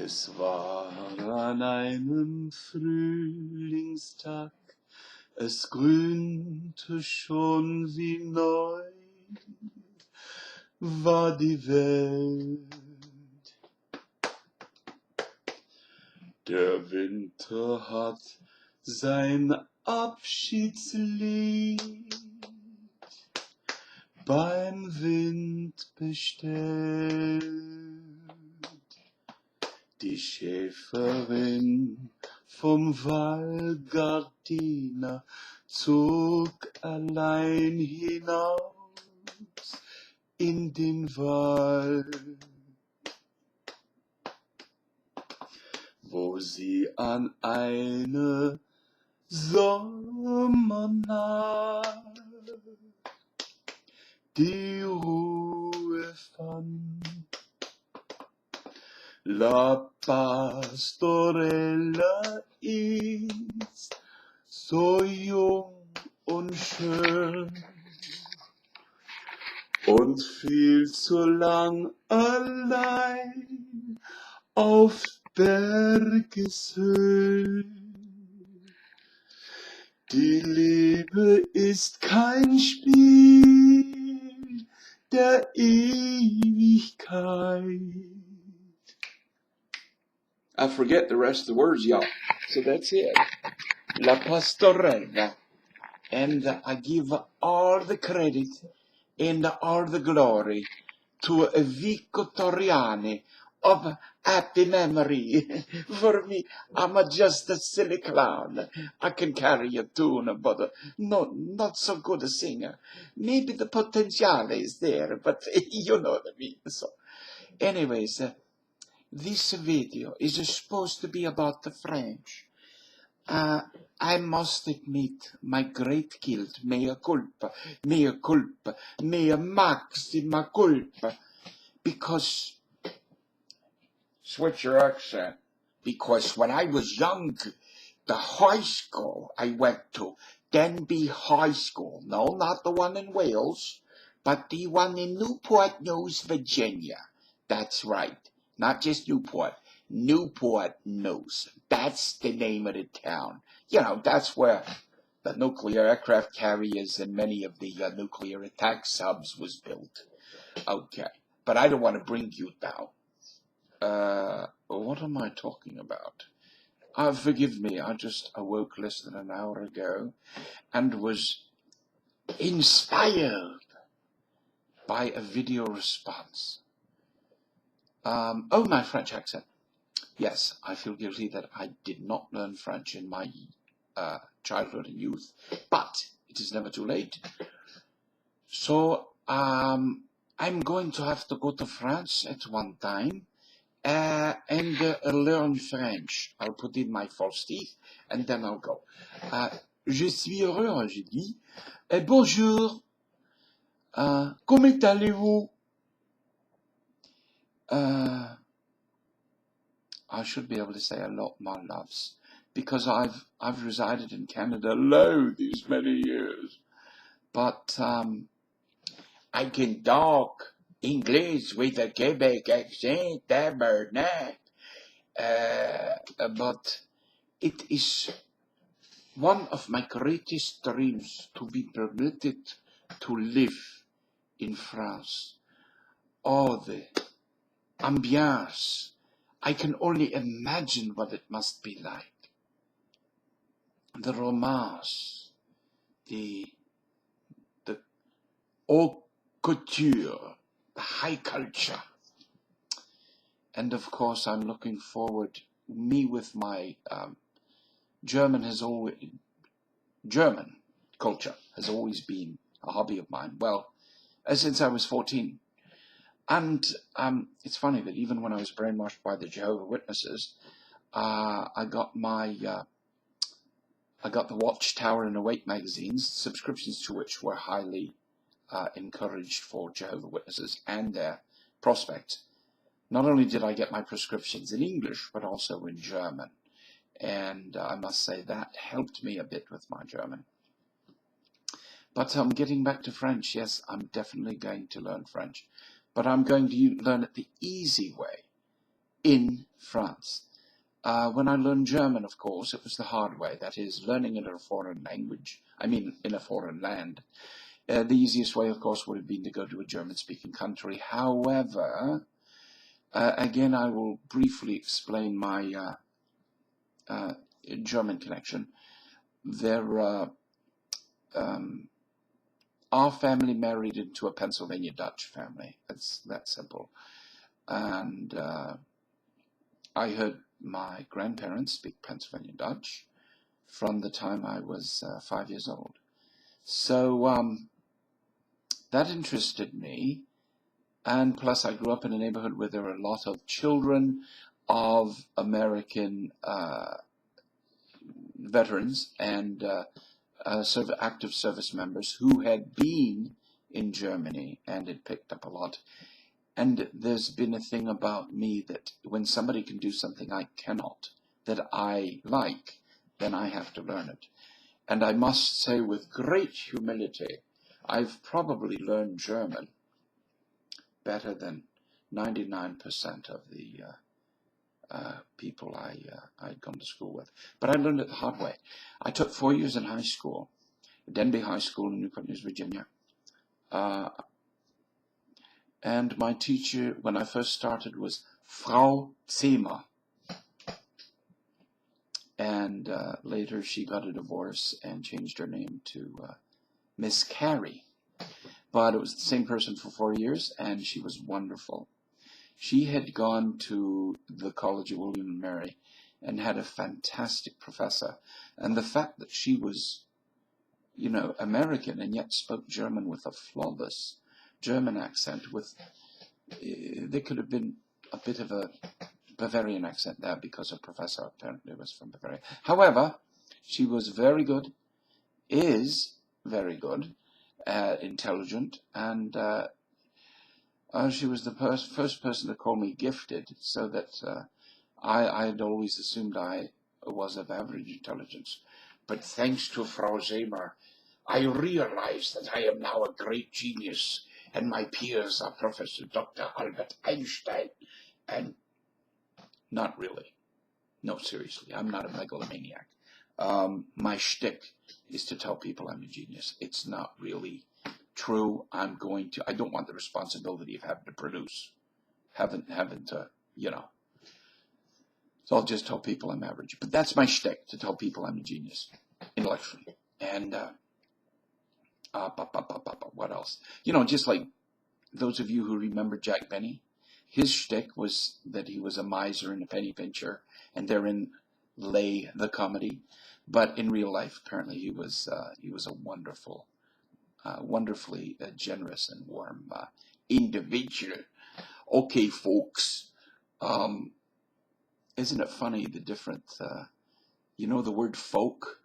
Es war an einem Frühlingstag, es grünte schon wie neu, war die Welt. Der Winter hat sein Abschiedslied beim Wind bestellt. Die Schäferin vom Wallgardiner zog allein hinaus in den Wald, wo sie an eine Sommernacht die Ruhe fand. La Pastorella ist so jung und schön und viel zu lang allein auf Bergeshöhen. Die Liebe ist kein Spiel der Ewigkeit. I forget the rest of the words, y'all. So that's it. La Pastorella. And I give all the credit and all the glory to Vico Torriani of happy memory. For me, I'm just a silly clown. I can carry a tune, but not so good a singer. Maybe the potential is there, but you know what I mean. So, anyways, this video is supposed to be about the French. I must admit my great guilt, mea culpa, mea maxima culpa, because, switch your accent, because when I was young, the high school I went to, Denby High School, no, not the one in Wales, but the one in Newport News, Virginia. That's right. Not just Newport News. That's the name of the town. You know, that's where the nuclear aircraft carriers and many of the nuclear attack subs was built. Okay, but I don't want to bring you down. What am I talking about? Forgive me, I just awoke less than an hour ago and was inspired by a video response. Oh, my French accent. Yes, I feel guilty that I did not learn French in my childhood and youth, but it is never too late. So I'm going to have to go to France at one time and learn French. I'll put in my false teeth and then I'll go. Je suis heureux aujourd'hui. Bonjour. Comment allez-vous? I should be able to say a lot more loves, because I've resided in Canada these many years. But I can talk English with a Quebec accent, tabernacle. But it is one of my greatest dreams to be permitted to live in France. Oh, the ambiance. I can only imagine what it must be like. The romance, the haute couture, the high culture. And of course, I'm looking forward, me with my German culture has always been a hobby of mine. Well, since I was 14. And it's funny that even when I was brainwashed by the Jehovah's Witnesses, I got the Watchtower and Awake magazines, subscriptions to which were highly encouraged for Jehovah's Witnesses and their prospects. Not only did I get my prescriptions in English, but also in German. And I must say that helped me a bit with my German. But getting back to French, yes, I'm definitely going to learn French. But I'm going to learn it the easy way. in France. When I learned German, of course, it was the hard way. That is, learning it in a foreign language. I mean, in a foreign land. The easiest way, of course, would have been to go to a German-speaking country. However, again, I will briefly explain my German connection. Our family married into a Pennsylvania Dutch family. It's that simple. And I heard my grandparents speak Pennsylvania Dutch from the time I was 5 years old. So that interested me. And plus, I grew up in a neighborhood where there were a lot of children of American veterans and active service members who had been in Germany and had picked up a lot. And there's been a thing about me that when somebody can do something I cannot, that I like, then I have to learn it. And I must say with great humility, I've probably learned German better than 99% of the people I'd gone to school with. But I learned it the hard way. I took 4 years in high school, Denby High School in Newport News, Virginia. And my teacher, when I first started, was Frau Zimmer. And later she got a divorce and changed her name to Miss Carey. But it was the same person for 4 years, and she was wonderful. She had gone to the College of William and Mary and had a fantastic professor. And the fact that she was, you know, American and yet spoke German with a flawless German accent, there could have been a bit of a Bavarian accent there because her professor apparently was from Bavaria. However, she was very good, is very good, intelligent, and she was the first person to call me gifted, so that I had always assumed I was of average intelligence. But thanks to Frau Zimmer, I realize that I am now a great genius, and my peers are Professor Dr. Albert Einstein. And not really. No, seriously, I'm not a megalomaniac. My shtick is to tell people I'm a genius. It's not really true. I don't want the responsibility of having to produce, having to, you know. So I'll just tell people I'm average. But that's my shtick, to tell people I'm a genius, intellectually. And what else? You know, just like those of you who remember Jack Benny, his shtick was that he was a miser and a penny pincher, and therein lay the comedy. But in real life, apparently, he was a wonderfully generous and warm individual. Okay, folks, isn't it funny the different, you know the word folk,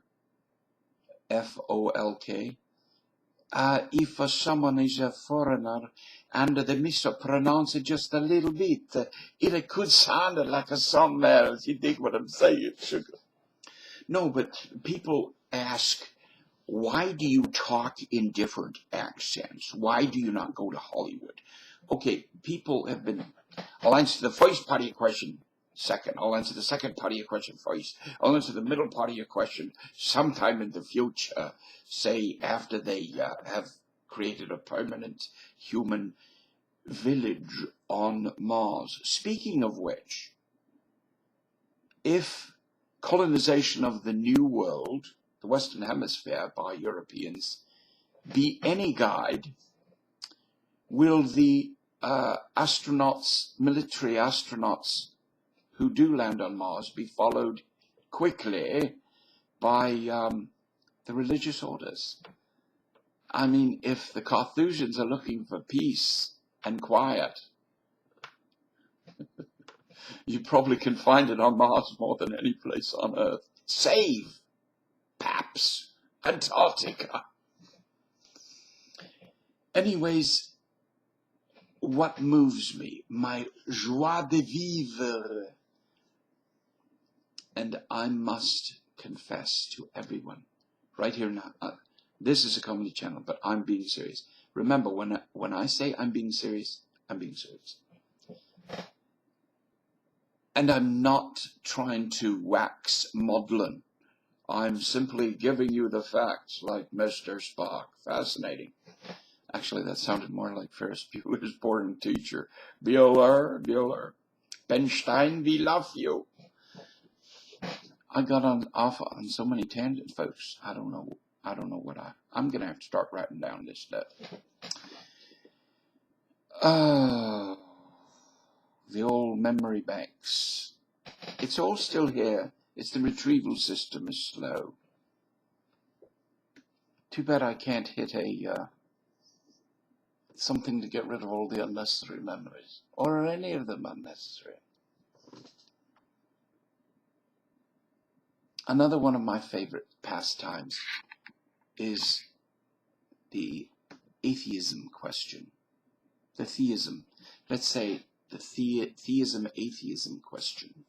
F-O-L-K? If someone is a foreigner and they mispronounce it just a little bit, it could sound like something else. You dig what I'm saying, sugar? No, but people ask, why do you talk in different accents? Why do you not go to Hollywood? Okay, people have been... I'll answer the first part of your question second. I'll answer the second part of your question first. I'll answer the middle part of your question sometime in the future, say after they have created a permanent human village on Mars. Speaking of which, if colonization of the New World, the Western Hemisphere, by Europeans, be any guide, will the astronauts, military astronauts who do land on Mars, be followed quickly by the religious orders? I mean, if the Carthusians are looking for peace and quiet, you probably can find it on Mars more than any place on Earth. Save Paps, Antarctica. Anyways, what moves me? My joie de vivre. And I must confess to everyone, right here now, this is a comedy channel, but I'm being serious. Remember, when I say I'm being serious, I'm being serious. And I'm not trying to wax maudlin. I'm simply giving you the facts, like Mr. Spock. Fascinating. Actually, that sounded more like Ferris Bueller's Boring Teacher. Bueller. Benstein, we love you. I got off on so many tangents, folks. I don't know what I'm going to have to start writing down this stuff. The old memory banks. It's all still here. It's the retrieval system is slow. Too bad I can't hit something to get rid of all the unnecessary memories. Or are any of them unnecessary? Another one of my favorite pastimes is the atheism question. The theism. Let's say the theism-atheism question.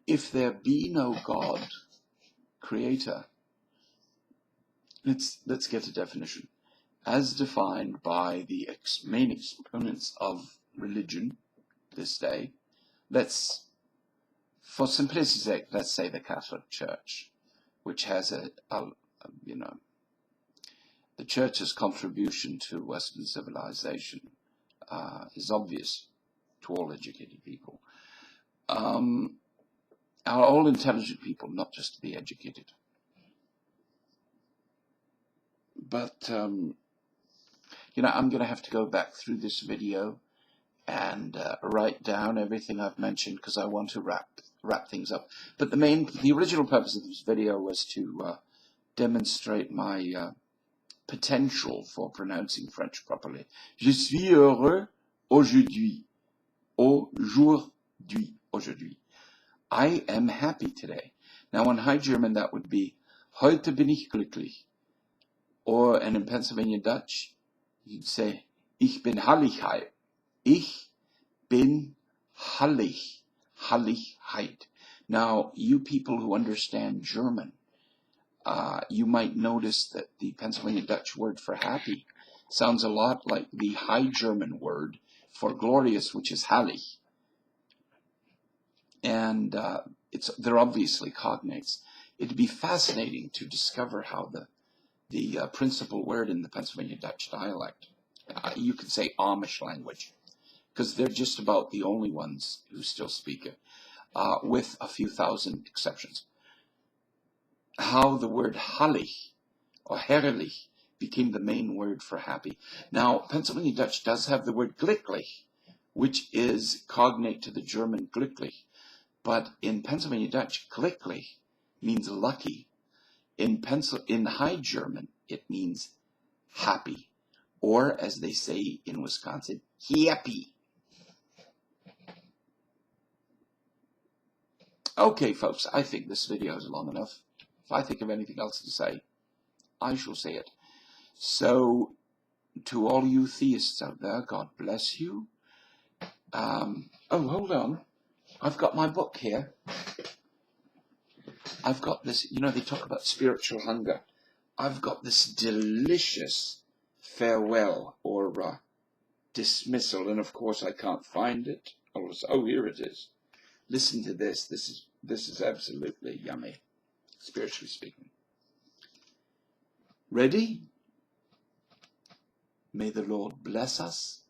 If there be no God, creator, let's get a definition. As defined by the main exponents of religion this day, for simplicity's sake, let's say the Catholic Church, which has the Church's contribution to Western civilization is obvious to all educated people. Are all intelligent people, not just the educated. But, I'm going to have to go back through this video and write down everything I've mentioned because I want to wrap things up. But the original purpose of this video was to demonstrate my potential for pronouncing French properly. Je suis heureux aujourd'hui. Aujourd'hui. I am happy today. Now, in High German, that would be heute bin ich glücklich. And in Pennsylvania Dutch, you'd say, ich bin Halligkeit. Ich bin hallig. Halligkeit. Now, you people who understand German, you might notice that the Pennsylvania Dutch word for happy sounds a lot like the High German word for glorious, which is hallig. And they're obviously cognates. It'd be fascinating to discover how the principal word in the Pennsylvania Dutch dialect, you could say Amish language, because they're just about the only ones who still speak it, with a few thousand exceptions. How the word hallig or herrlich became the main word for happy. Now, Pennsylvania Dutch does have the word glücklich, which is cognate to the German glücklich. But in Pennsylvania Dutch, glücklich means lucky. In High German, it means happy. Or, as they say in Wisconsin, happy. Okay, folks, I think this video is long enough. If I think of anything else to say, I shall say it. So, to all you theists out there, God bless you. Hold on. I've got my book here. I've got this, they talk about spiritual hunger. I've got this delicious farewell or dismissal, and of course I can't find it. Oh, here it is. Listen to this. This is absolutely yummy, spiritually speaking. Ready? May the Lord bless us,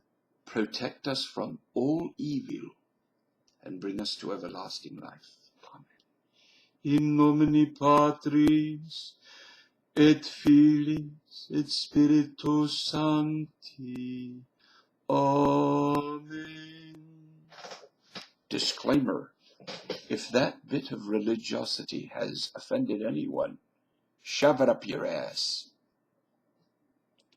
protect us from all evil, and bring us to everlasting life. Amen. In nomine Patris, et Filius, et Spiritus Sancti. Amen. Disclaimer. If that bit of religiosity has offended anyone, shove it up your ass.